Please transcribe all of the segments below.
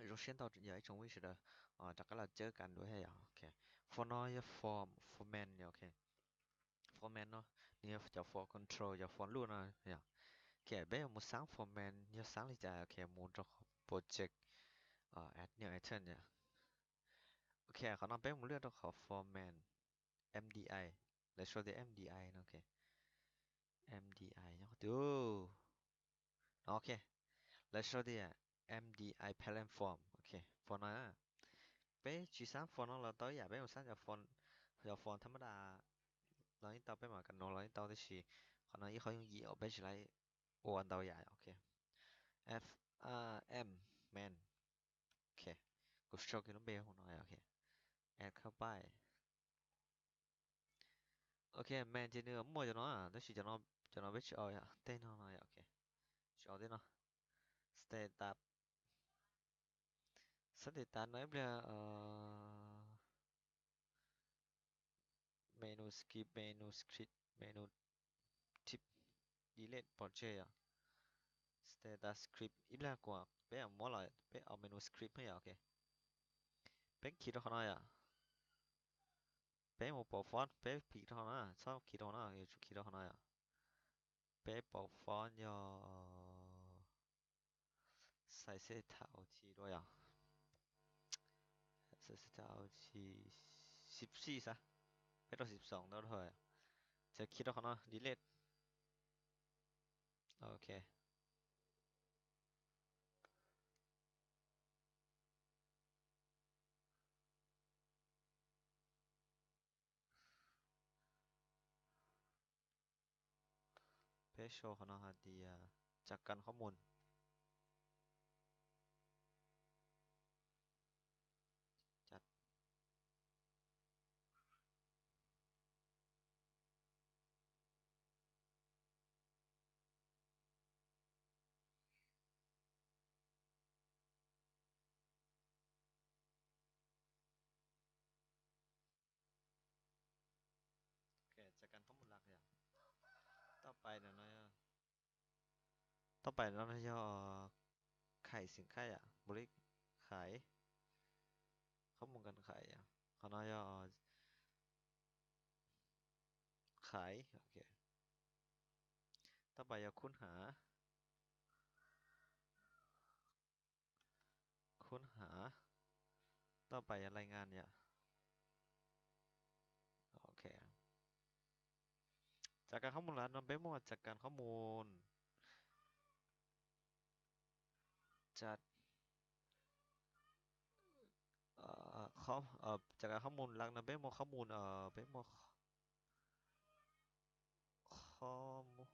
首先到这一种位置的大家来เจอกันด้วยให้โอเค for น้อย for man เนี่ยโอเค for man เนาะเนี่ยจะ for control จะ for รู้นะเนี่ยโอเคเบลมุสัง for man เนี่ยสังเลยจ้ะโอเคมูนจะ project add new item เนี่ยโอเคเขานำเบลมุเลือกตัวเขา for man MDI let's show the MDI นะโอเค MDI เนาะดูโอเค let's show the MDI parent form โอเค for น้อยเป๊ะจีสาม for น้อยเราต่ออย่าเบลมุสังจะ for ธรรมดาเรานี่ต่อไปมากันเนาะเรานี่ต่อได้สิเขาน้อยเขา用2ไป起来我到呀，OK。F M man OK กูชอบกินน้ำเบลหน่อยโอเคแอดเข้าไปโอเคแมนเจเนอร์มั่วจะน้อยแต่สิจะน้อยไปชอบอ่ะเต้นหน่อยโอเคชอบเต้นเนาะสเตตัสสเตตัสน้อยเปล่าเมนูสกิปเมนูสคริปเมนูทิปดีเลทโปรเจกต์อ่ะสเตตัสสคริปอีกแล้วกว่าเป๊ะมั่วเลยเป๊ะเอาเมนูสคริปให้อ่ะโอเคเป๊ะคิดเขาหน่อยอ่ะเป๊ะมั่วปอฟอนเป๊ะผิดเขาหน่อยชอบคิดเขาหน่อยอยู่คิดเขาหน่อยอ่ะ เป๊ะบอกฟอนต์要ใส่เสื้อเท้าทีด้วยอ่ะใส่เสื้อเท้าที14ซะไม่ต้อง12แล้วเถอะจะคิดว่าเขาเนาะดีเลทโอเคเพจโชว์เขาเนาะฮะดีจากการข้อมูลจัดโอเคจากการข้อมูลหลักอย่างต่อไปเดี๋ยวนะต่อไปเราจะขายสินค้าอ่ะบริขายข้อมูลการขายอ่ะเขาเนาะจะขายโอเคต่อไปจะค้นหาต่อไปรายงานเนี่ยโอเค จากการข้อมูลร้านนนเบมว่าจากการข้อมูลจัดข้อจากการข้อมูลรักนะเบมว่าข้อมูลเบมว่าข้อมูล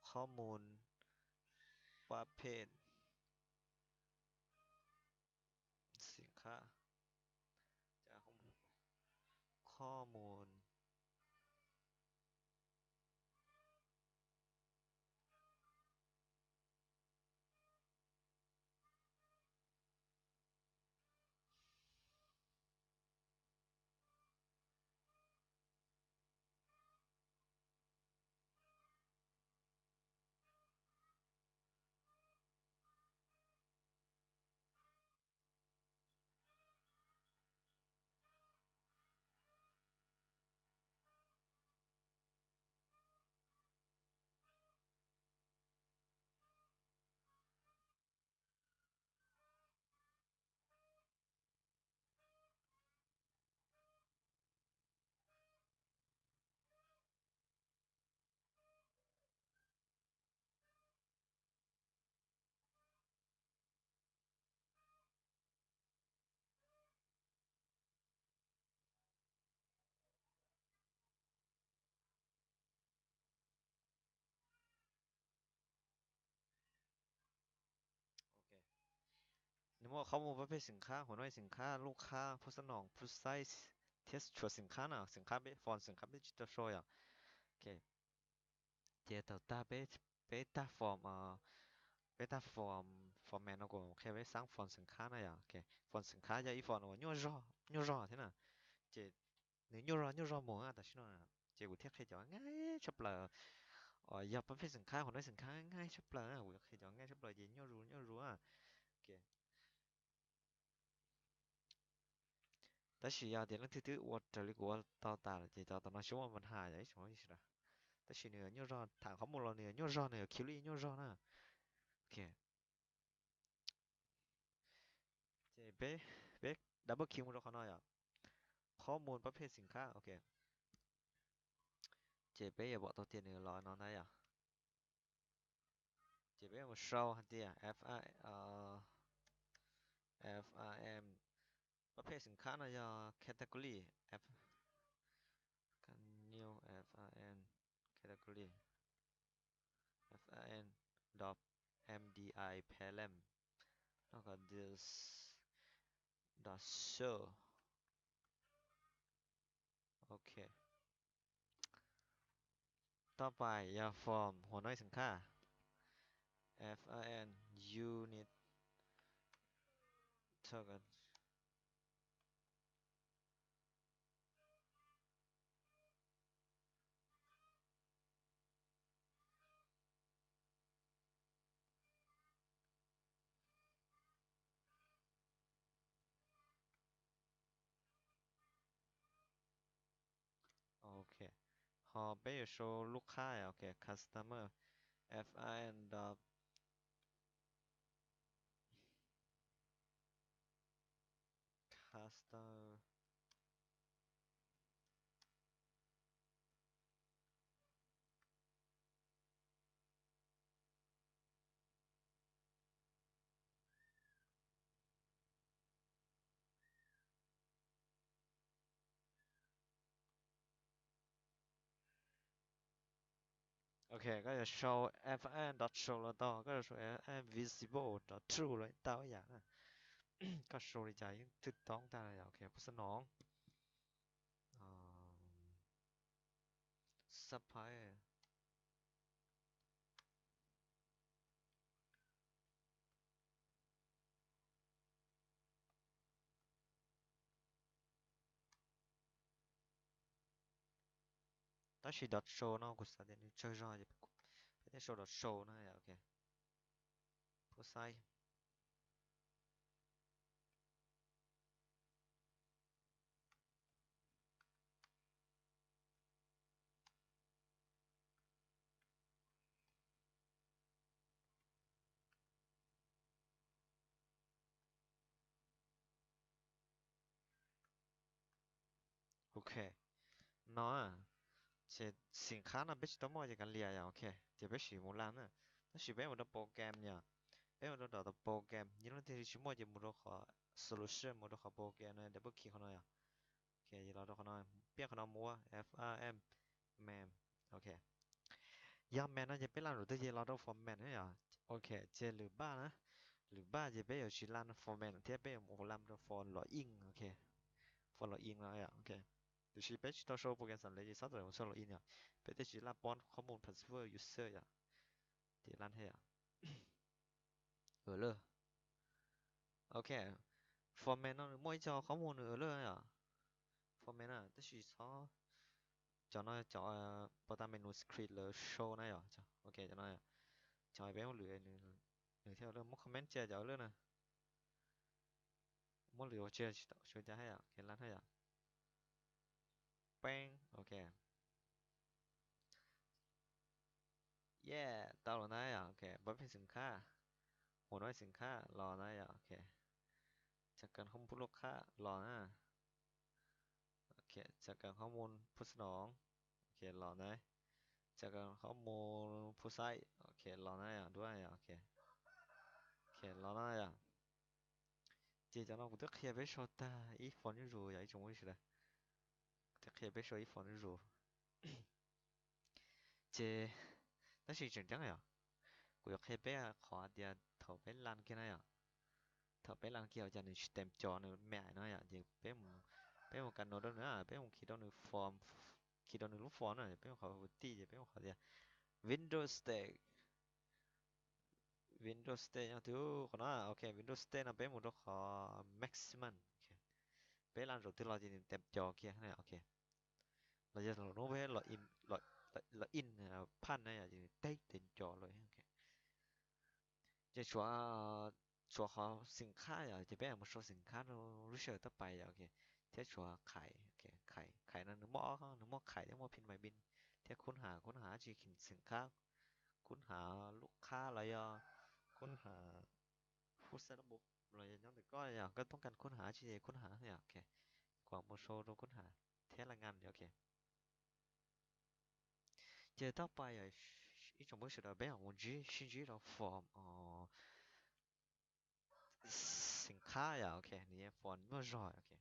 ข้อมูลประเภทสินค้าจากข้อมูลโอเคนี่ว่าข้อมูลประเภทสินค้าหัวหน้อยสินค้าลูกค้าผู้สนองผู้ใช้เทสชัวร์สินค้าน่ะสินค้าเบฟอนสินค้าเบจิตอลโชว์อย่างโอเคเจตตาเบต้าฟอร์มbeta format nó cũng khe với sáng font สินค้า này à ok font สินค้า giờ ý font nó nhô rõ thế nào chị nếu nhô rõ muốn à tại sao là chị cũng thiết khi chọn ngay chấp là giờประเภท สินค้าของด้วยสินค้าง่ายchấp là cũng khi chọn ngay chấp là gì nhô rú à ok ta chỉ giờ thì nó thứ thứ uất trở lại của tao ta là chỉ tao tao nói số mà hài vậy số gì đó ta chỉ nữa nhớ ra thằng không một lần nữa nhớ ra nữa kêu đi nhớ ra nè ok chị bé bé double kill มันเราเขาหน่อยอ่ะข้อมูลประเภทสินค้าโอเคเจ๊เป้อย่าบอกตัวเตียนหนึ่งร้อยน้องได้อ่ะเจ๊เป้มาโชว์ฮันเตีย FI FRM ประเภทสินค้านะอย่า category F กัน new FRN category FRN dot MDI parallel แล้วก็ this dot show โอเคต่อไปอย่า form หัวน้อยสินค้า FRN unit เท่ากันโอเคพอไปโชว์ลูกค้าอ่ะโอเค customer FRN dot customer โอเคก็จะ show FRN dot show แล้วต่อก็จะ show FRN visible dot true เลยต่ออย่างนะก็ show ในใจถูกต้องตามอย่างโอเคผู้สนองอ่า supplier 但是 dot show เนาะกูสัตว์เดี๋ยวนี้เชื่อจะไม่ได้ show dot show นะโอเคผู้ใส่โอเคเนาะ这สินค้าน่ะไม่ใช่ตัวมั่วจากการเรียนโอเคจะไม่ใช่มูลานนะแต่是เป็นมันโปรแกรมเนี่ยเป็นมันตัวโปรแกรมยี่ห้อที่ชิมั่วจะมูลค่า solution มูลค่าโปรแกรมเนี่ย double click เขาหน่อยโอเคยี่เราตัวเขาหน่อยเปลี่ยนเขาหน่อยมัว FRM man โอเคยามแมนน่ะจะเป็นร้านหรือตัวยี่เราตัว format เนี่ยโอเคเจหรือบ้านะหรือบ้าจะเป็นอยู่ที่ร้าน format ที่เป็นมูลานตัว for login โอเค for login แล้วโอเค 就是别去到时候不跟上来，啥子用上了一样，别得去那帮ข้อมูล password user 呀，ที่ร้านให้อ่ะเออเลยโอเค format นั่นไม่จอข้อมูลเออเลยอ่ะ format อ่ะแต่是เขาcho nó cho bắt đầu menu script เลย show nàyอ่ะจ้ะโอเคcho nó cho ai bé một lưỡi nữa nữa theo đó một comment chia choเลยนะmột lưỡi chia cho choให้อ่ะเขียนร้านให้อ่ะแป้งโอเค yeah 到了ไหนอ่ะโอเคประเภทสินค้าหัวน้อยสินค้ารอไหนอ่ะโอเคจากการข้อมูลลูกค้ารอนะ โอเคจากการข้อมูลผู้สนองโอเครอนะจากการข้อมูลผู้ใช้โอเครอนะอย่างด้วยโอเคโอเครอนะอย่าง接着呢我都可以被说的一放就入呀一种为是的都可以被说一放就入这但是真正呀我要可以被啊ขอเดียวถอไปลันแค่นั้นอ่ะถอไปลันเกี่ยวจะหนึ่งเต็มจอหนึ่งแม่น้อยอ่ะจริงเป็นเป็นกันโน้ตด้วยนะเป็นคิดเอาหนึ่งฟอร์มคิดเอาหนึ่งรูปฟอร์มน่ะเป็นขอตีจะเป็นขอเดียว Windows Stack Windows 10 nha thứ của nó ok Windows 10 là bé một độ khó maximum ok. Bé làm rồi từ lo gì tìm cho kia này ok là giờ nó bé là in pan này là gì tây tìm cho rồi ok giờ chúa chúa họ สินค้าอ่ะจะเป็นmột số สินค้าเรารู้สึกต่อไปอ่ะโอเค thiết chùa khải ok khải là nó mỏ khải nó mỏ pin máy bin thiếtค้นหาจีสินค้าค้นหาลูกค้าอะไรอ่ะค้นหาผู้ใช้ระบบอะไรอย่างเงี้ยแต่ก็อย่างก็ต้องการค้นหาจีค้นหาเนี่ยโอเคกว่าโมโชต้องค้นหาเทสละงานเดี๋ยวโอเค接到拜啊一种不是的，别样我只是知道 from สินค้า呀โอเคนี่ from เมื่อไรโอเค